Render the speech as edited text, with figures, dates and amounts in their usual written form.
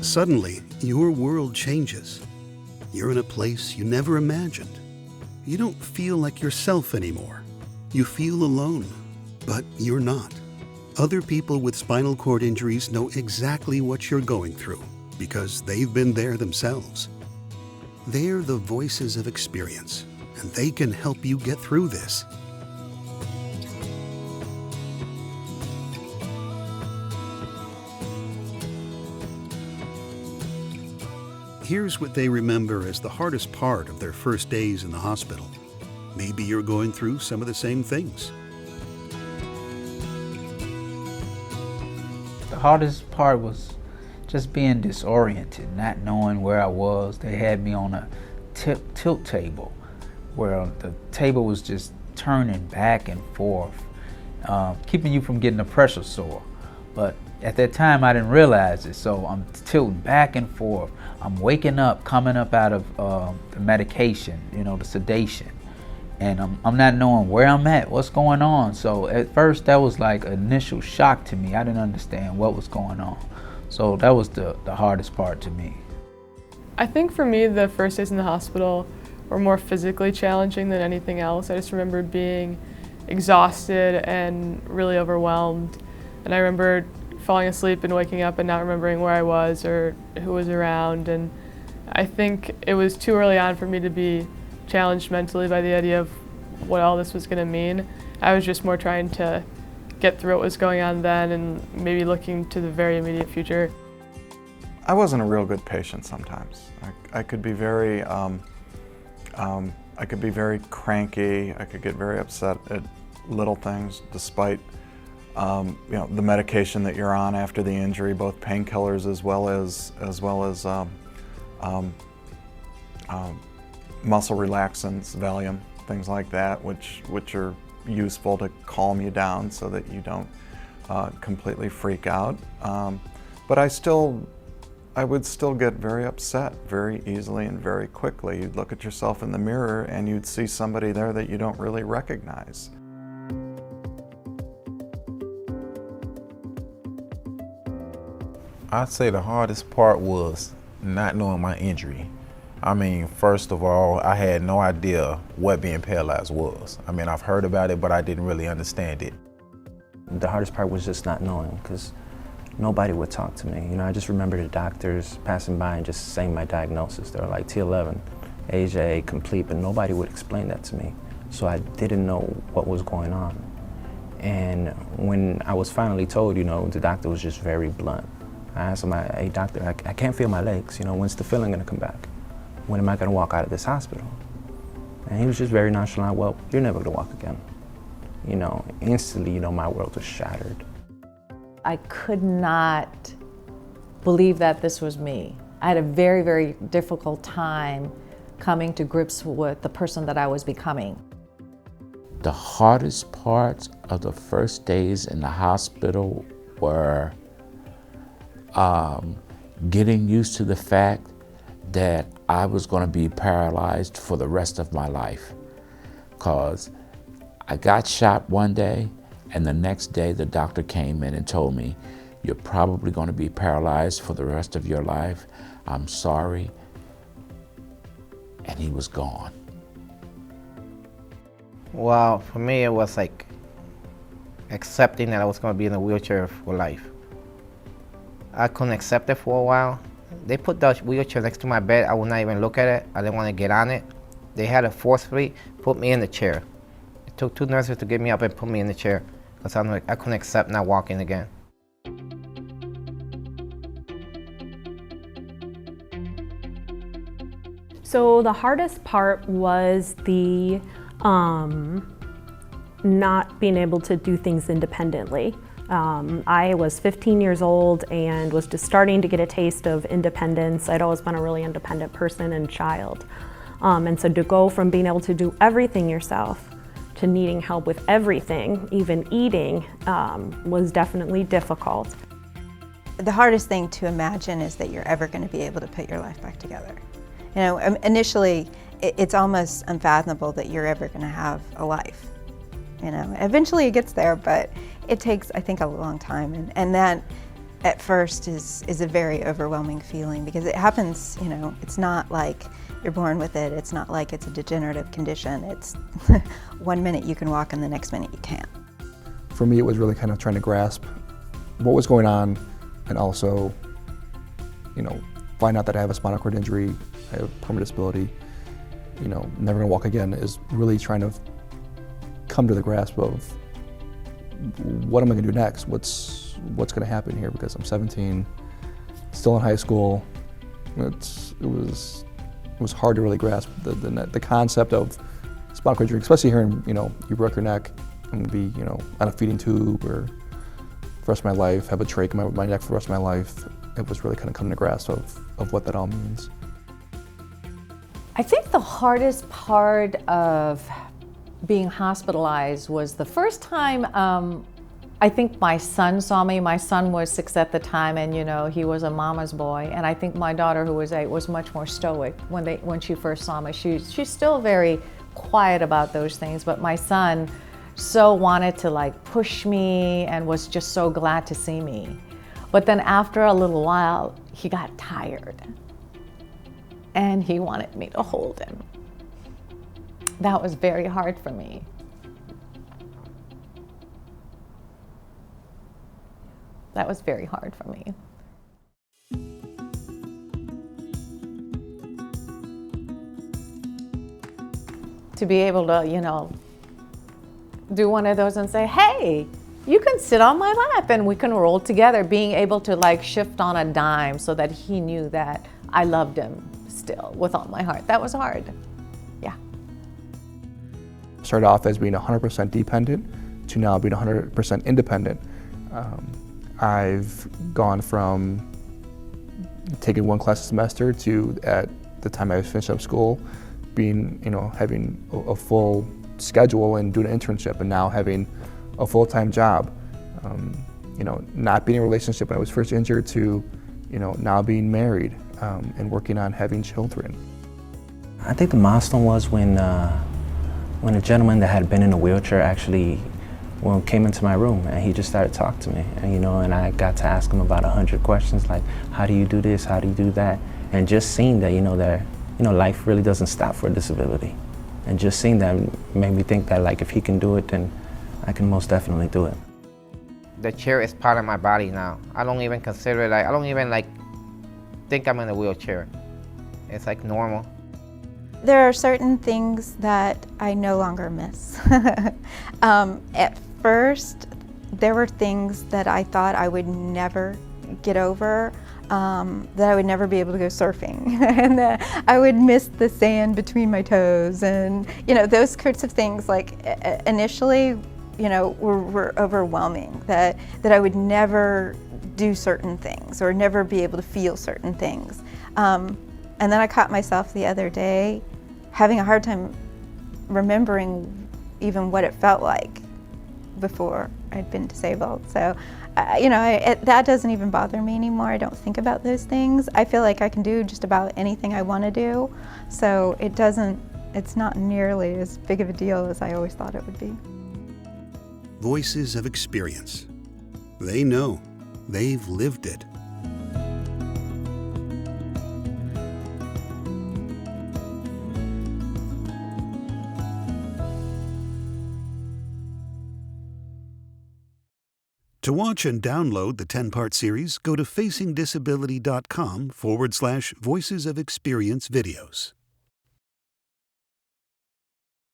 Suddenly, your world changes. You're in a place you never imagined. You don't feel like yourself anymore. You feel alone, but you're not. Other people with spinal cord injuries know exactly what you're going through because they've been there themselves. They're the voices of experience, and they can help you get through this. Here's what they remember as the hardest part of their first days in the hospital. Maybe you're going through some of the same things. The hardest part was just being disoriented, not knowing where I was. They had me on a tilt table where the table was just turning back and forth, keeping you from getting a pressure sore. But at that time I didn't realize it, so I'm tilting back and forth. I'm waking up, coming up out of the medication, the sedation. And I'm not knowing where I'm at, what's going on. So at first that was like initial shock to me. I didn't understand what was going on. So that was the hardest part to me. I think for me, the first days in the hospital were more physically challenging than anything else. I just remember being exhausted and really overwhelmed. And I remember falling asleep and waking up and not remembering where I was or who was around. And I think it was too early on for me to be challenged mentally by the idea of what all this was going to mean. I was just more trying to get through what was going on then and maybe looking to the very immediate future. I wasn't a real good patient sometimes. I could be very cranky. I could get very upset at little things, despite the medication that you're on after the injury, both painkillers as well as muscle relaxants, Valium, things like that, which are useful to calm you down so that you don't completely freak out. But I would still get very upset very easily and very quickly. You'd look at yourself in the mirror and you'd see somebody there that you don't really recognize. I'd say the hardest part was not knowing my injury. I mean, first of all, I had no idea what being paralyzed was. I mean, I've heard about it, but I didn't really understand it. The hardest part was just not knowing, because nobody would talk to me. I just remember the doctors passing by and just saying my diagnosis. They were like T11, AJ, complete, but nobody would explain that to me. So I didn't know what was going on. And when I was finally told, the doctor was just very blunt. I asked him, hey doctor, I can't feel my legs. When's the feeling gonna come back? When am I gonna walk out of this hospital? And he was just very nonchalant, well, you're never gonna walk again. Instantly, my world was shattered. I could not believe that this was me. I had a very, very difficult time coming to grips with the person that I was becoming. The hardest parts of the first days in the hospital were getting used to the fact that I was going to be paralyzed for the rest of my life. Because I got shot one day, and the next day the doctor came in and told me, you're probably going to be paralyzed for the rest of your life. I'm sorry. And he was gone. Well, for me, it was like accepting that I was going to be in a wheelchair for life. I couldn't accept it for a while. They put the wheelchair next to my bed. I would not even look at it. I didn't want to get on it. They had to forcefully put me in the chair. It took 2 nurses to get me up and put me in the chair because I couldn't accept not walking again. So the hardest part was the not being able to do things independently. I was 15 years old and was just starting to get a taste of independence. I'd always been a really independent person and child. And so to go from being able to do everything yourself to needing help with everything, even eating, was definitely difficult. The hardest thing to imagine is that you're ever going to be able to put your life back together. Initially, it's almost unfathomable that you're ever going to have a life. Eventually it gets there, but it takes, I think, a long time. And that at first is a very overwhelming feeling because it happens, you know, it's not like you're born with it. It's not like it's a degenerative condition. It's 1 minute you can walk and the next minute you can't. For me, it was really kind of trying to grasp what was going on and also, you know, find out that I have a spinal cord injury, I have permanent disability, you know, never gonna walk again, is really trying to come to the grasp of what am I gonna do next? What's gonna happen here? Because I'm 17, still in high school. It was hard to really grasp the concept of spinal cord injury, especially hearing, you know, you broke your neck, I'm gonna be, you know, on a feeding tube or for the rest of my life, have a trach in my neck for the rest of my life. It was really kind of coming to grasp of what that all means. I think the hardest part of being hospitalized was the first time I think my son saw me. My son was 6 at the time, and you know, he was a mama's boy. And I think my daughter, who was 8, was much more stoic when she first saw me. She's still very quiet about those things, but my son so wanted to like push me and was just so glad to see me. But then after a little while, he got tired and he wanted me to hold him. That was very hard for me. That was very hard for me. To be able to, you know, do one of those and say, hey, you can sit on my lap and we can roll together, being able to like shift on a dime so that he knew that I loved him still with all my heart. That was hard, yeah. Started off as being 100% dependent to now being 100% independent. I've gone from taking 1 class a semester to, at the time I finished up school, being, you know, having a full schedule and doing an internship, and now having a full-time job. You know, not being in a relationship when I was first injured to, you know, now being married and working on having children. I think the milestone was when a gentleman that had been in a wheelchair actually came into my room and he just started talking to me, and you know, and I got to ask him about 100 questions like, how do you do this, how do you do that, and just seeing that, you know, life really doesn't stop for a disability, and just seeing that made me think that like if he can do it, then I can most definitely do it. The chair is part of my body now. I don't even consider it like, I don't even like think I'm in a wheelchair. It's like normal. There are certain things that I no longer miss. At first, there were things that I thought I would never get over, that I would never be able to go surfing, and that I would miss the sand between my toes, and you know, those sorts of things. Like initially, you know, were overwhelming. That I would never do certain things or never be able to feel certain things. And then I caught myself the other day having a hard time remembering even what it felt like before I'd been disabled. So, you know, that doesn't even bother me anymore. I don't think about those things. I feel like I can do just about anything I want to do. So it's not nearly as big of a deal as I always thought it would be. Voices of experience. They know. They've lived it. To watch and download the 10-part series, go to facingdisability.com/Voices of Experience videos.